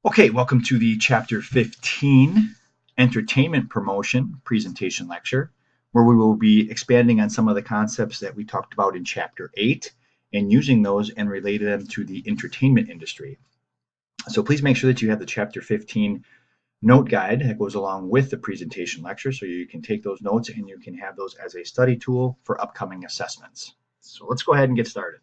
Okay, welcome to the Chapter 15 Entertainment Promotion Presentation Lecture, where we will be expanding on some of the concepts that we talked about in Chapter 8 and using those and relating them to the entertainment industry. So please make sure that you have the Chapter 15 note guide that goes along with the presentation lecture so you can take those notes and you can have those as a study tool for upcoming assessments. So let's go ahead and get started.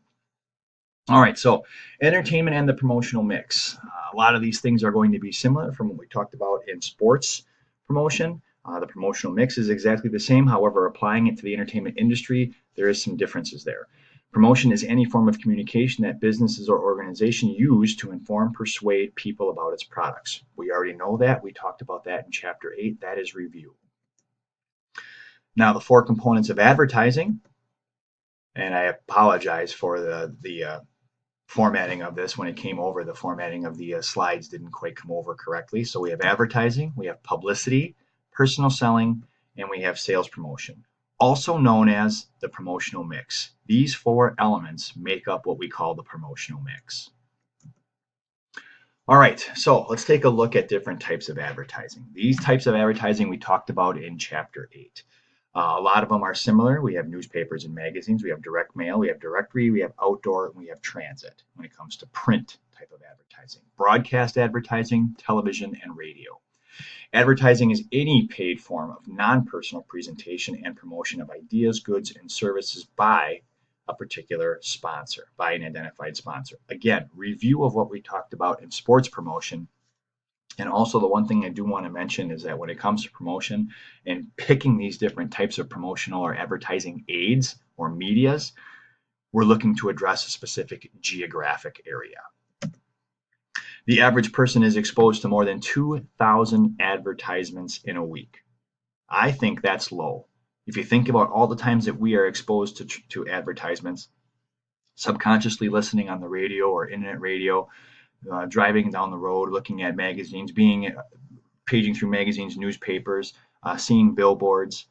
All right, so entertainment and the promotional mix. A lot of these things are going to be similar from what we talked about in sports promotion. The promotional mix is exactly the same. However, applying it to the entertainment industry, there is some differences there. Promotion is any form of communication that businesses or organizations use to inform, persuade people about its products. We already know that. We talked about that in Chapter 8. That is review. Now, the four components of advertising, and I apologize for the formatting of this. When it came over, the formatting of the slides didn't quite come over correctly. So we have advertising, we have publicity, personal selling, and we have sales promotion, also known as the promotional mix. These four elements make up what we call the promotional mix. All right, so let's take a look at different types of advertising. These types of advertising we talked about in Chapter 8. A lot of them are similar. We have newspapers and magazines, we have direct mail, we have directory, we have outdoor, and we have transit when it comes to print type of advertising. Broadcast advertising, television, and radio. Advertising is any paid form of non-personal presentation and promotion of ideas, goods, and services by a particular sponsor, by an identified sponsor. Again, review of what we talked about in sports promotion. And also the one thing I do want to mention is that when it comes to promotion and picking these different types of promotional or advertising aids or medias, we're looking to address a specific geographic area. The average person is exposed to more than 2,000 advertisements in a week. I think that's low. If you think about all the times that we are exposed to advertisements, subconsciously listening on the radio or internet radio, driving down the road, looking at magazines, paging through magazines, newspapers, seeing billboards,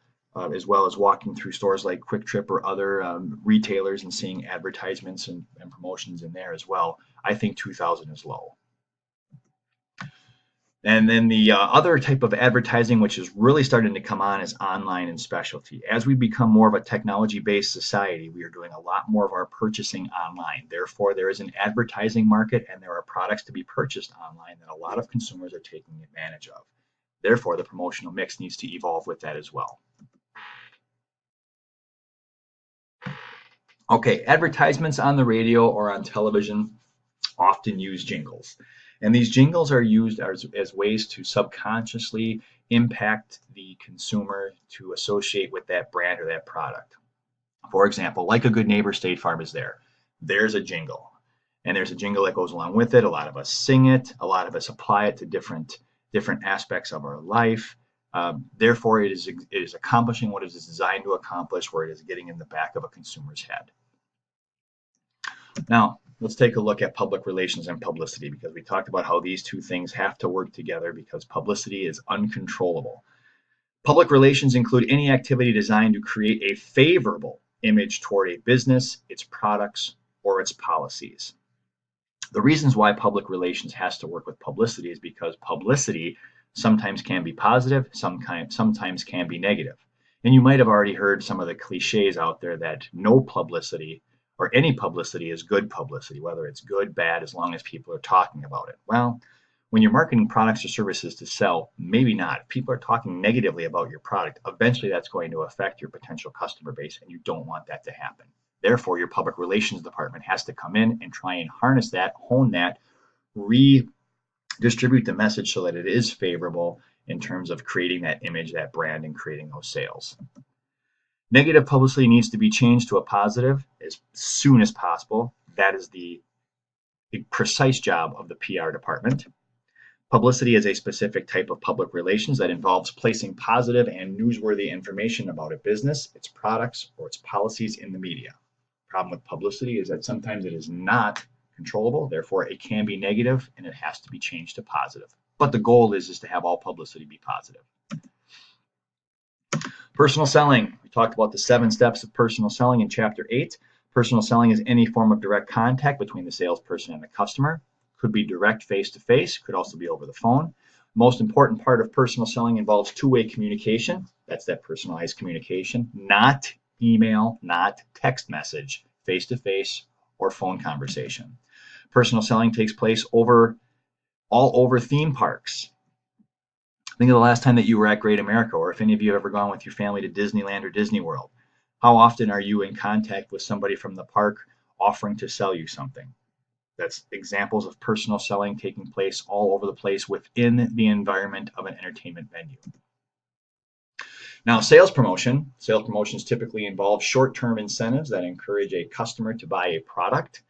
as well as walking through stores like Quick Trip or other retailers and seeing advertisements and promotions in there as well. I think 2,000 is low. And then the other type of advertising, which is really starting to come on, is online and specialty. As we become more of a technology-based society, we are doing a lot more of our purchasing online. Therefore, there is an advertising market and there are products to be purchased online that a lot of consumers are taking advantage of. Therefore, the promotional mix needs to evolve with that as well. Okay, advertisements on the radio or on television often use jingles. And these jingles are used as ways to subconsciously impact the consumer to associate with that brand or that product. For example, like a good neighbor, State Farm is there. There's a jingle. And there's a jingle that goes along with it. A lot of us sing it. A lot of us apply it to different aspects of our life. Therefore, it is accomplishing what it is designed to accomplish, where it is getting in the back of a consumer's head. Now, let's take a look at public relations and publicity, because we talked about how these two things have to work together because publicity is uncontrollable. Public relations include any activity designed to create a favorable image toward a business, its products, or its policies. The reasons why public relations has to work with publicity is because publicity sometimes can be positive, sometimes can be negative. And you might have already heard some of the cliches out there that no publicity or any publicity is good publicity, whether it's good, bad, as long as people are talking about it. Well, when you're marketing products or services to sell, maybe not. If people are talking negatively about your product, eventually that's going to affect your potential customer base, and you don't want that to happen. Therefore, your public relations department has to come in and try and harness that, hone that, redistribute the message so that it is favorable in terms of creating that image, that brand, and creating those sales. Negative publicity needs to be changed to a positive as soon as possible. That is the precise job of the PR department. Publicity is a specific type of public relations that involves placing positive and newsworthy information about a business, its products, or its policies in the media. Problem with publicity is that sometimes it is not controllable, therefore it can be negative and it has to be changed to positive. But the goal is to have all publicity be positive. Personal selling. We talked about the 7 steps of personal selling in Chapter 8. Personal selling is any form of direct contact between the salesperson and the customer. Could be direct face-to-face, could also be over the phone. Most important part of personal selling involves two-way communication. That's that personalized communication, not email, not text message, face-to-face or phone conversation. Personal selling takes place all over theme parks. Think of the last time that you were at Great America, or if any of you have ever gone with your family to Disneyland or Disney World. How often are you in contact with somebody from the park offering to sell you something? That's examples of personal selling taking place all over the place within the environment of an entertainment venue. Now, sales promotions typically involve short-term incentives that encourage a customer to buy a product.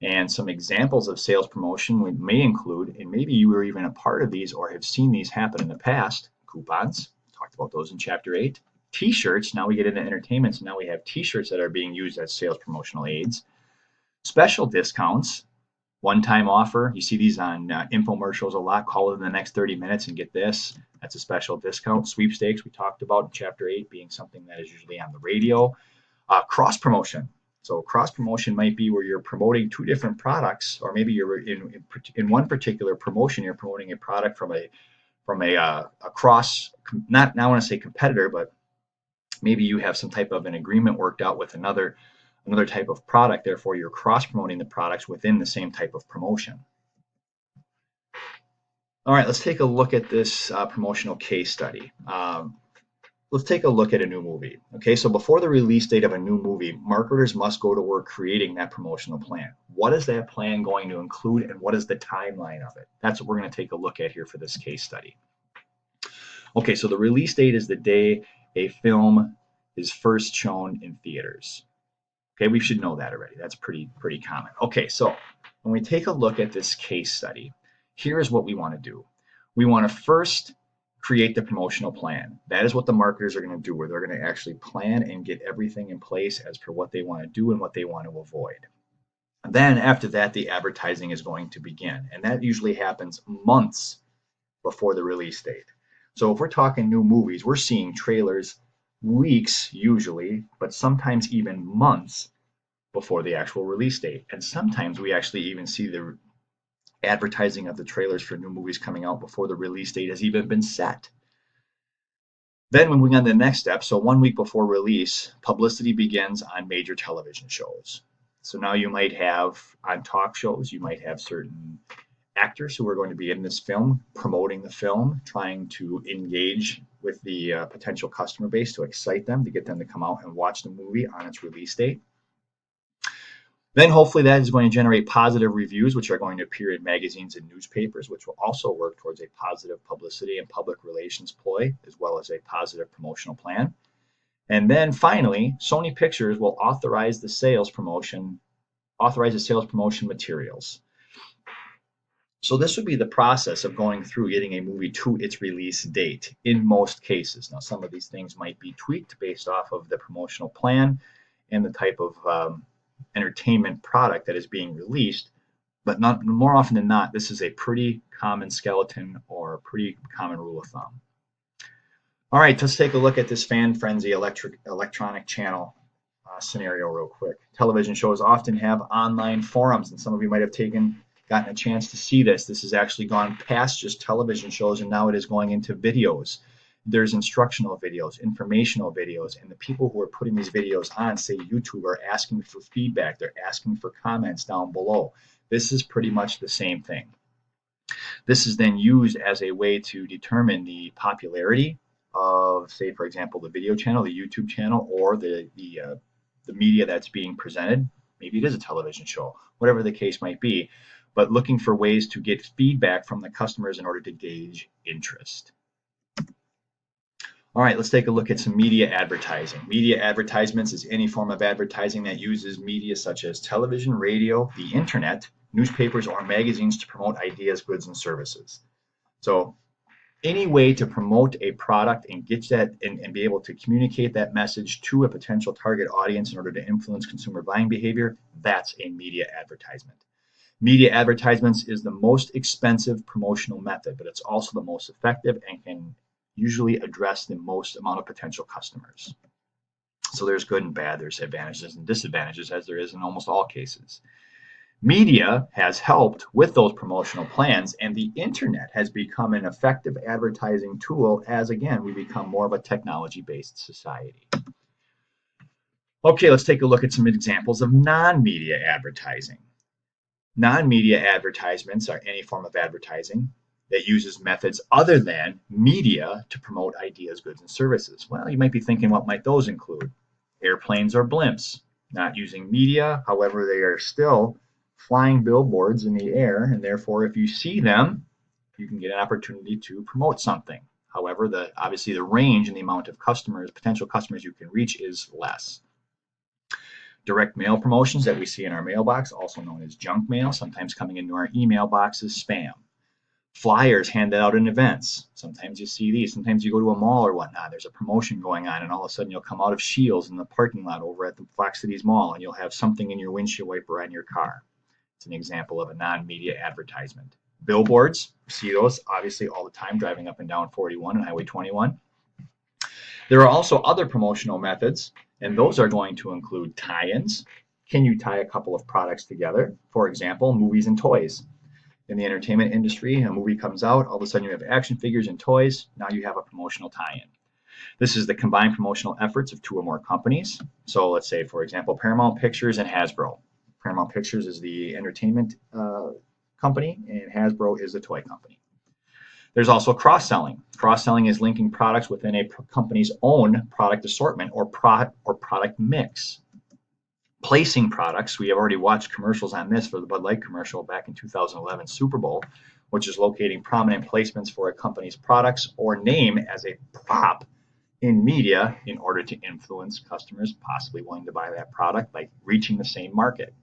And some examples of sales promotion may include, and maybe you were even a part of these or have seen these happen in the past, coupons. Talked about those in Chapter 8. T-shirts, now we get into entertainment, so now we have T-shirts that are being used as sales promotional aids. Special discounts, one-time offer. You see these on infomercials a lot. Call in the next 30 minutes and get this. That's a special discount. Sweepstakes, we talked about in Chapter 8 being something that is usually on the radio. Cross-promotion. So cross-promotion might be where you're promoting two different products, or maybe you're in one particular promotion, you're promoting a product from a cross, not I want to say competitor, but maybe you have some type of an agreement worked out with another type of product. Therefore, you're cross-promoting the products within the same type of promotion. All right, let's take a look at this promotional case study. Let's take a look at a new movie. Okay, so before the release date of a new movie, marketers must go to work creating that promotional plan. What is that plan going to include, and what is the timeline of it? That's what we're going to take a look at here for this case study. Okay, so the release date is the day a film is first shown in theaters. Okay, we should know that already. That's pretty common. Okay, so when we take a look at this case study, here's what we want to do. We want to first create the promotional plan. That is what the marketers are going to do, where they're going to actually plan and get everything in place as per what they want to do and what they want to avoid. And then after that, the advertising is going to begin. And that usually happens months before the release date. So if we're talking new movies, we're seeing trailers weeks usually, but sometimes even months before the actual release date. And sometimes we actually even see the advertising of the trailers for new movies coming out before the release date has even been set. Then when we go on to the next step, so 1 week before release, publicity begins on major television shows. So now you might have on talk shows, you might have certain actors who are going to be in this film, promoting the film, trying to engage with the potential customer base to excite them, to get them to come out and watch the movie on its release date. Then hopefully that is going to generate positive reviews, which are going to appear in magazines and newspapers, which will also work towards a positive publicity and public relations ploy, as well as a positive promotional plan. And then finally, Sony Pictures will authorize the sales promotion materials. So this would be the process of going through getting a movie to its release date in most cases. Now, some of these things might be tweaked based off of the promotional plan and the type of entertainment product that is being released, but not more often than not, this is a pretty common skeleton or a pretty common rule of thumb. All right, let's take a look at this fan frenzy electronic channel scenario real quick. Television shows often have online forums, and some of you might have gotten a chance to see this. This has actually gone past just television shows, and now it is going into videos. There's instructional videos, informational videos, and the people who are putting these videos on, say YouTube, are asking for feedback. They're asking for comments down below. This is pretty much the same thing. This is then used as a way to determine the popularity of, say, for example, the video channel, the YouTube channel, or the media that's being presented. Maybe it is a television show, whatever the case might be, but looking for ways to get feedback from the customers in order to gauge interest. All right, let's take a look at some media advertising. Media advertisements is any form of advertising that uses media such as television, radio, the internet, newspapers, or magazines to promote ideas, goods, and services. So any way to promote a product and get that and be able to communicate that message to a potential target audience in order to influence consumer buying behavior, that's a media advertisement. Media advertisements is the most expensive promotional method, but it's also the most effective and can usually address the most amount of potential customers. So there's good and bad, there's advantages and disadvantages, as there is in almost all cases. Media has helped with those promotional plans, and the internet has become an effective advertising tool as, again, we become more of a technology-based society. Okay, let's take a look at some examples of non-media advertising. Non-media advertisements are any form of advertising that uses methods other than media to promote ideas, goods, and services. Well, you might be thinking, what might those include? Airplanes or blimps, not using media, however, they are still flying billboards in the air, and therefore, if you see them, you can get an opportunity to promote something. However, obviously the range and the amount of customers, potential customers you can reach is less. Direct mail promotions that we see in our mailbox, also known as junk mail, sometimes coming into our email box as spam. Flyers handed out in events. Sometimes you see these. Sometimes you go to a mall or whatnot. There's a promotion going on, and all of a sudden you'll come out of Shields in the parking lot over at the Fox Cities Mall, and you'll have something in your windshield wiper on your car. It's an example of a non-media advertisement. Billboards, you see those obviously all the time driving up and down 41 and Highway 21. There are also other promotional methods, and those are going to include tie-ins. Can you tie a couple of products together? For example, movies and toys. In the entertainment industry, a movie comes out, all of a sudden you have action figures and toys. Now you have a promotional tie-in. This is the combined promotional efforts of two or more companies. So let's say, for example, Paramount Pictures and Hasbro. Paramount Pictures is the entertainment company, and Hasbro is the toy company. There's also cross-selling. Cross-selling is linking products within a company's own product assortment or product mix. Placing products, we have already watched commercials on this for the Bud Light commercial back in 2011 Super Bowl, which is locating prominent placements for a company's products or name as a prop in media in order to influence customers possibly wanting to buy that product by reaching the same market.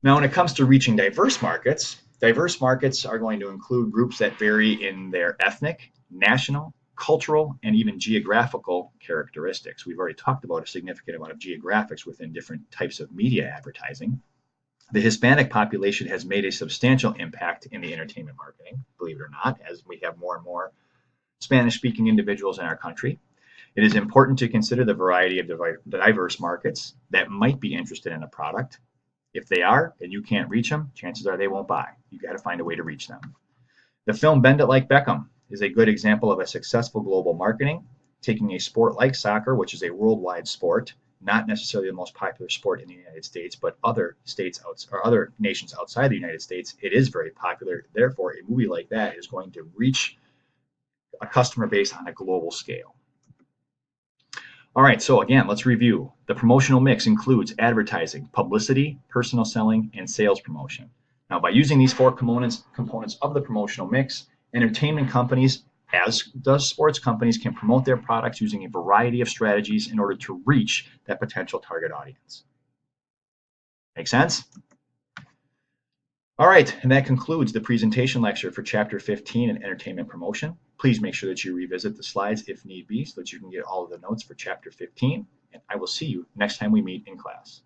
Now, when it comes to reaching diverse markets are going to include groups that vary in their ethnic, national, cultural, and even geographical characteristics. We've already talked about a significant amount of geographics within different types of media advertising. The Hispanic population has made a substantial impact in the entertainment marketing, believe it or not, as we have more and more Spanish-speaking individuals in our country. It is important to consider the variety of diverse markets that might be interested in a product. If they are, and you can't reach them, chances are they won't buy. You got to find a way to reach them. The film Bend It Like Beckham is a good example of a successful global marketing, taking a sport like soccer, which is a worldwide sport, not necessarily the most popular sport in the United States, but other states or other nations outside the United States, it is very popular. Therefore, a movie like that is going to reach a customer base on a global scale. All right, so again, let's review. The promotional mix includes advertising, publicity, personal selling, and sales promotion. Now, by using these four components of the promotional mix, entertainment companies, as does sports companies, can promote their products using a variety of strategies in order to reach that potential target audience. Make sense? All right, and that concludes the presentation lecture for Chapter 15 in Entertainment Promotion. Please make sure that you revisit the slides if need be so that you can get all of the notes for Chapter 15, and I will see you next time we meet in class.